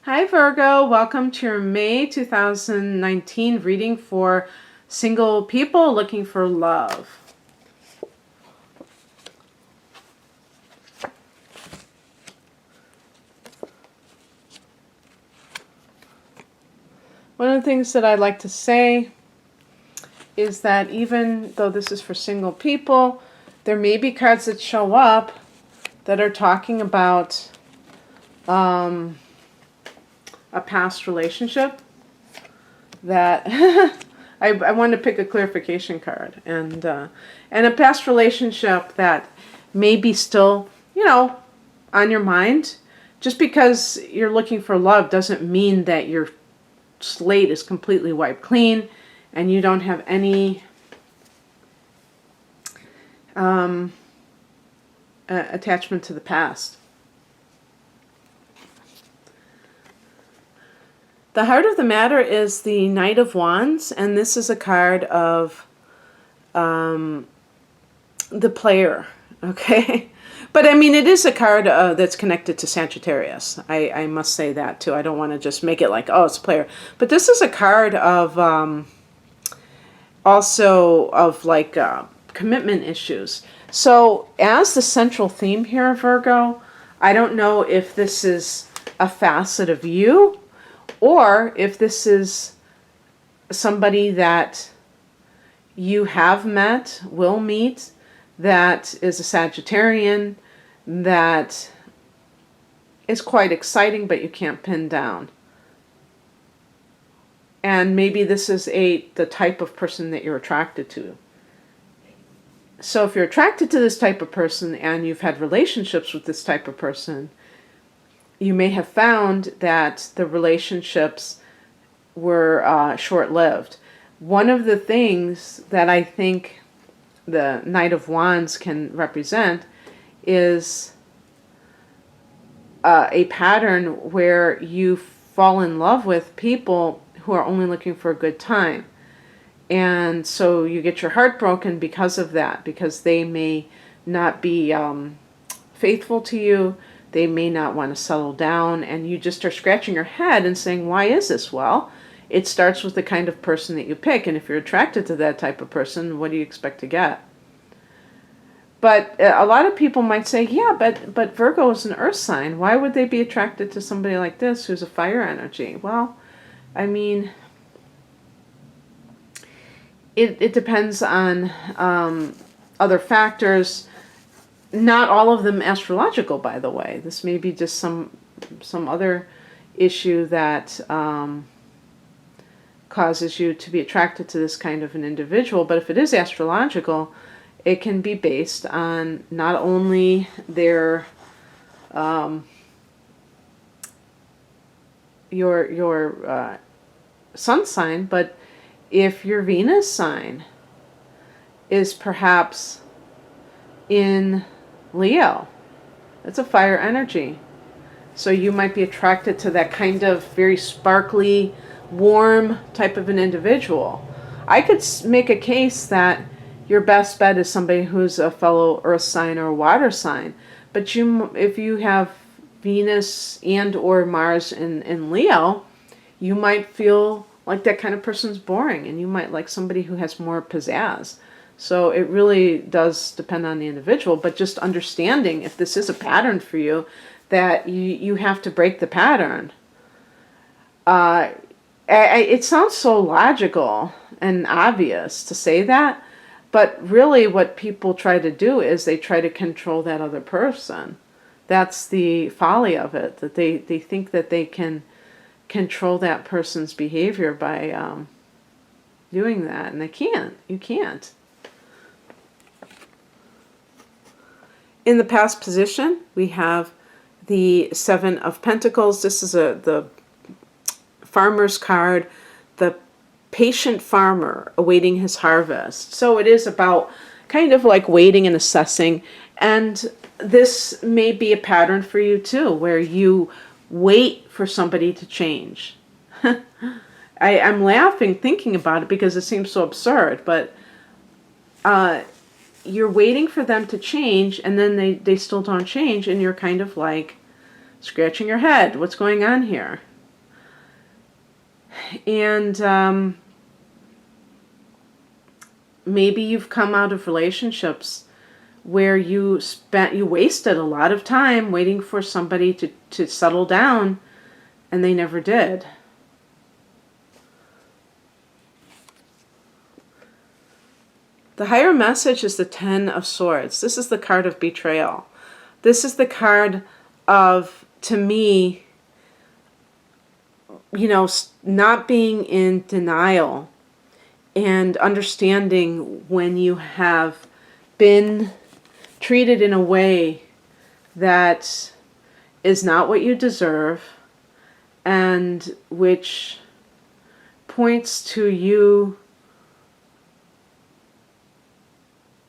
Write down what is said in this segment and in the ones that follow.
Hi Virgo, welcome to your May 2019 reading for single people looking for love. One of the things that I like to say is that even though this is for single people, there may be cards that show up that are talking about a past relationship that I wanted to pick a clarification card, and a past relationship that may be still, on your mind. Just because you're looking for love doesn't mean that your slate is completely wiped clean and you don't have any attachment to the past. The heart of the matter is the Knight of Wands, and this is a card of the player, okay? But I mean, it is a card that's connected to Sagittarius. I must say that too. I don't want to just make it like, oh, it's a player. But this is a card of also of like commitment issues. So as the central theme here, Virgo, I don't know if this is a facet of you or if this is somebody that you have met, will meet, that is a Sagittarian, that is quite exciting, but you can't pin down. And maybe this is the type of person that you're attracted to. So if you're attracted to this type of person and you've had relationships with this type of person, you may have found that the relationships were short-lived. One of the things that I think the Knight of Wands can represent is a pattern where you fall in love with people who are only looking for a good time. And so you get your heart broken because of that, because they may not be faithful to you. They may not want to settle down, and you just are scratching your head and saying, why is this? Well, it starts with the kind of person that you pick, and if you're attracted to that type of person, what do you expect to get? But a lot of people might say, yeah, but Virgo is an earth sign. Why would they be attracted to somebody like this who's a fire energy? Well, I mean, it depends on other factors. Not all of them astrological, by the way. This may be just some other issue that causes you to be attracted to this kind of an individual. But if it is astrological, it can be based on not only their your sun sign, but if your Venus sign is perhaps in Leo. It's a fire energy. So you might be attracted to that kind of very sparkly, warm type of an individual. I could make a case that your best bet is somebody who's a fellow earth sign or water sign. But if you have Venus and or Mars in Leo, you might feel like that kind of person's boring, and you might like somebody who has more pizzazz. So it really does depend on the individual, but just understanding if this is a pattern for you, that you have to break the pattern. It sounds so logical and obvious to say that, but really what people try to do is they try to control that other person. That's the folly of it, that they think that they can control that person's behavior by doing that, and they can't. You can't. In the past position, we have the Seven of Pentacles. This is the farmer's card, the patient farmer awaiting his harvest. So it is about kind of like waiting and assessing. And this may be a pattern for you too, where you wait for somebody to change. I'm laughing thinking about it because it seems so absurd, but you're waiting for them to change, and then they still don't change, and you're kind of like scratching your head. What's going on here? And maybe you've come out of relationships where you wasted a lot of time waiting for somebody to settle down, and they never did. The higher message is the Ten of Swords. This is the card of betrayal. This is the card of, to me, not being in denial and understanding when you have been treated in a way that is not what you deserve, and which points to you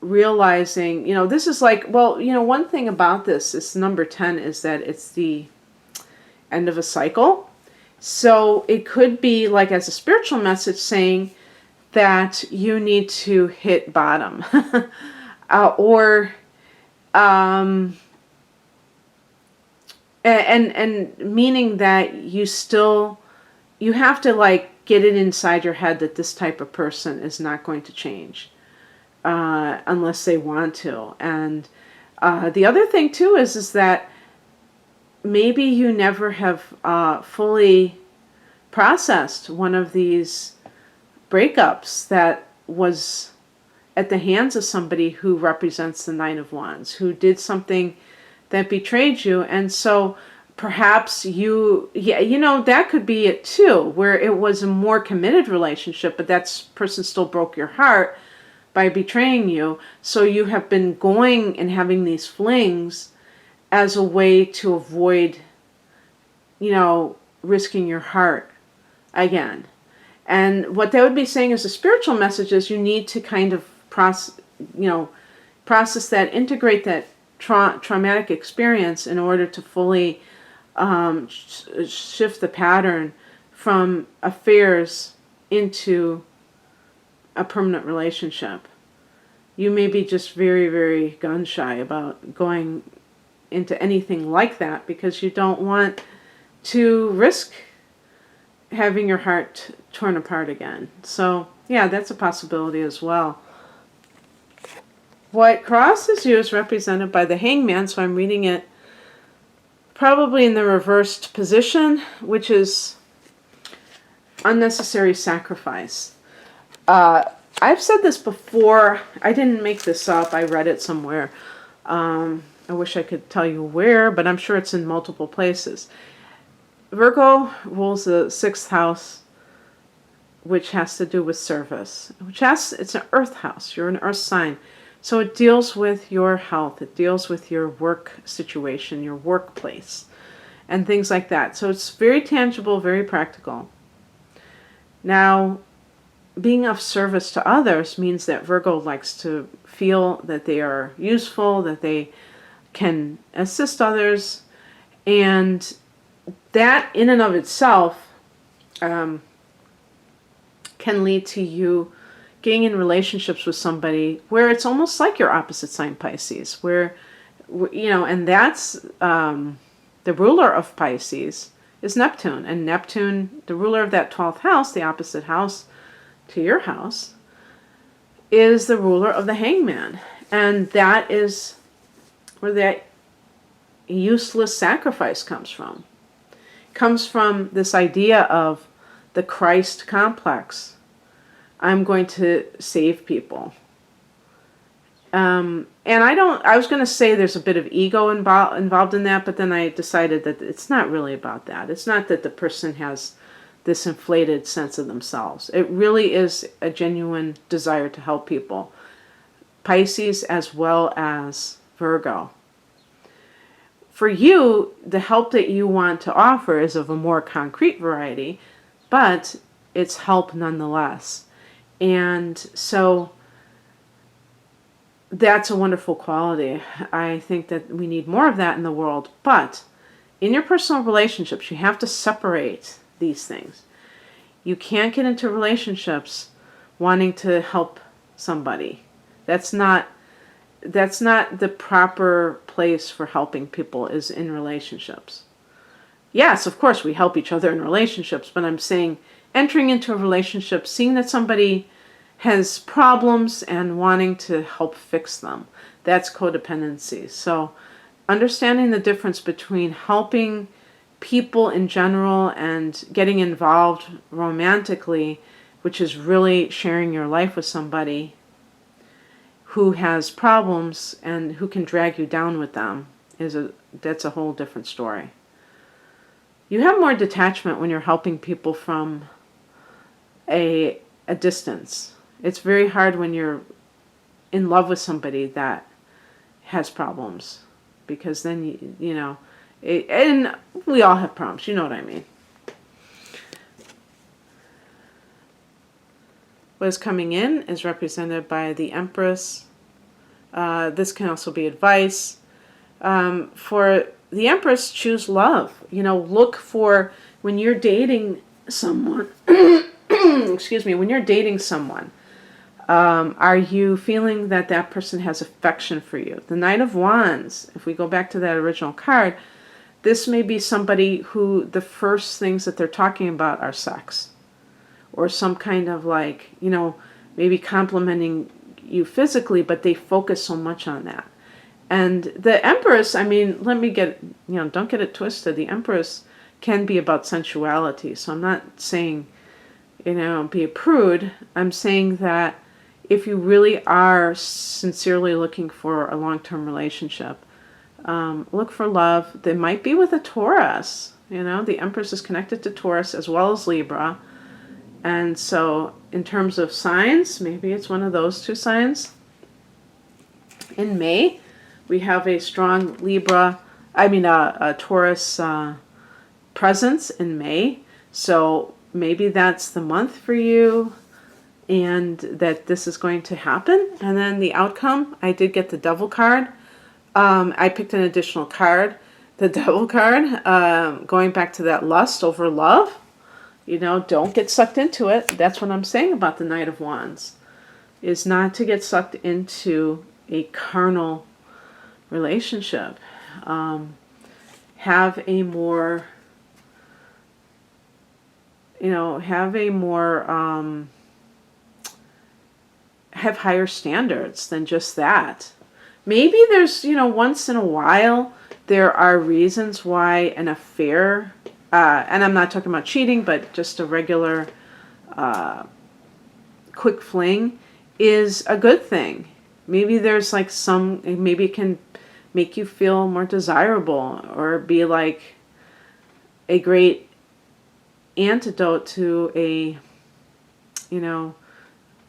realizing, this is like, one thing about this number 10 is that it's the end of a cycle. So it could be like as a spiritual message saying that you need to hit bottom or and meaning that you have to like get it inside your head that this type of person is not going to change unless they want to. And the other thing too is that maybe you never have fully processed one of these breakups that was at the hands of somebody who represents the Nine of Wands, who did something that betrayed you. And so perhaps that could be it too, where it was a more committed relationship, but that person still broke your heart by betraying you. So you have been going and having these flings as a way to avoid, risking your heart again. And what that would be saying as a spiritual message is you need to kind of process that, integrate that traumatic experience in order to fully shift the pattern from affairs into a permanent relationship. You may be just very, very gun shy about going into anything like that because you don't want to risk having your heart torn apart again. So yeah, that's a possibility as well. What crosses you is represented by the Hangman, so I'm reading it probably in the reversed position, which is unnecessary sacrifice. I've said this before. I didn't make this up. I read it somewhere. I wish I could tell you where, but I'm sure it's in multiple places. Virgo rules the 6th house, which has to do with service. It's an earth house. You're an earth sign. So it deals with your health. It deals with your work situation, your workplace, and things like that. So it's very tangible, very practical. Now, being of service to others means that Virgo likes to feel that they are useful, that they can assist others, and that in and of itself can lead to you getting in relationships with somebody where it's almost like your opposite sign Pisces, where and that's the ruler of Pisces is Neptune, and Neptune, the ruler of that 12th house, the opposite house to your house, is the ruler of the Hangman, and that is where that useless sacrifice comes from. Comes from this idea of the Christ complex. I'm going to save people. And I was going to say there's a bit of ego involved in that, but then I decided that it's not really about that. It's not that the person has this inflated sense of themselves. It really is a genuine desire to help people. Pisces as well as Virgo. For you, the help that you want to offer is of a more concrete variety, but it's help nonetheless. And so that's a wonderful quality. I think that we need more of that in the world. But in your personal relationships, you have to separate these things. You can't get into relationships wanting to help somebody. That's not the proper place for helping people, is in relationships. Yes, of course, we help each other in relationships, but I'm saying entering into a relationship, seeing that somebody has problems and wanting to help fix them. That's codependency. So understanding the difference between helping people in general and getting involved romantically, which is really sharing your life with somebody who has problems and who can drag you down with them, that's a whole different story. You have more detachment when you're helping people from a distance. It's very hard when you're in love with somebody that has problems, because then you know, and we all have problems. You know what I mean. What is coming in is represented by the Empress. This can also be advice. For the Empress, choose love. You know, look for, when you're dating someone, excuse me, when you're dating someone, are you feeling that that person has affection for you? The Knight of Wands, if we go back to that original card, this may be somebody who the first things that they're talking about are sex, or some kind of, like, you know, maybe complimenting you physically, but they focus so much on that. And the Empress, I mean, let me get, you know, don't get it twisted. The Empress can be about sensuality. So I'm not saying, you know, be a prude. I'm saying that if you really are sincerely looking for a long-term relationship, look for love. They might be with a Taurus. You know, the Empress is connected to Taurus as well as Libra. And so in terms of signs, maybe it's one of those two signs. In May, we have a strong a Taurus presence in May. So maybe that's the month for you, and that this is going to happen. And then the outcome, I did get the Devil card. I picked an additional card, the Devil card, going back to that lust over love. You know, don't get sucked into it. That's what I'm saying about the Knight of Wands, is not to get sucked into a carnal relationship. Have a more, you know, have higher standards than just that. Maybe there's, you know, once in a while, there are reasons why an affair, and I'm not talking about cheating, but just a regular quick fling is a good thing. Maybe there's like maybe it can make you feel more desirable, or be like a great antidote to a, you know,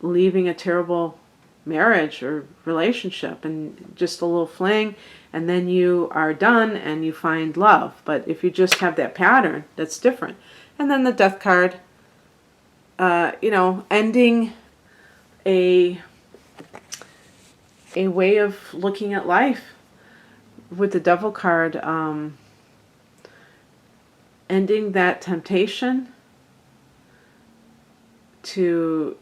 leaving a terrible marriage or relationship, and just a little fling, and then you are done and you find love. But if you just have that pattern, that's different. And then the Death card, you know, ending a way of looking at life. With the Devil card, ending that temptation to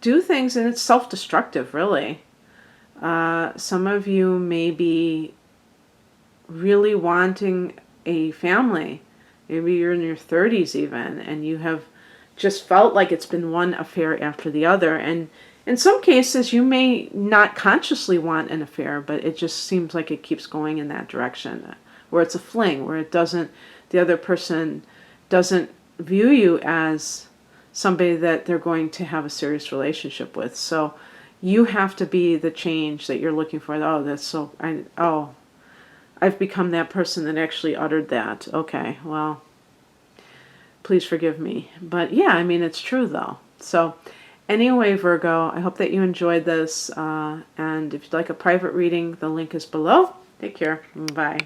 do things, and it's self-destructive, really. Some of you may be really wanting a family. Maybe you're in your 30s even, and you have just felt like it's been one affair after the other. And in some cases, you may not consciously want an affair, but it just seems like it keeps going in that direction, where it's a fling, where the other person doesn't view you as somebody that they're going to have a serious relationship with. So you have to be the change that you're looking for. I've become that person that actually uttered that. Okay, well, please forgive me. But yeah, I mean, it's true though. So anyway, Virgo, I hope that you enjoyed this. And if you'd like a private reading, the link is below. Take care. Bye.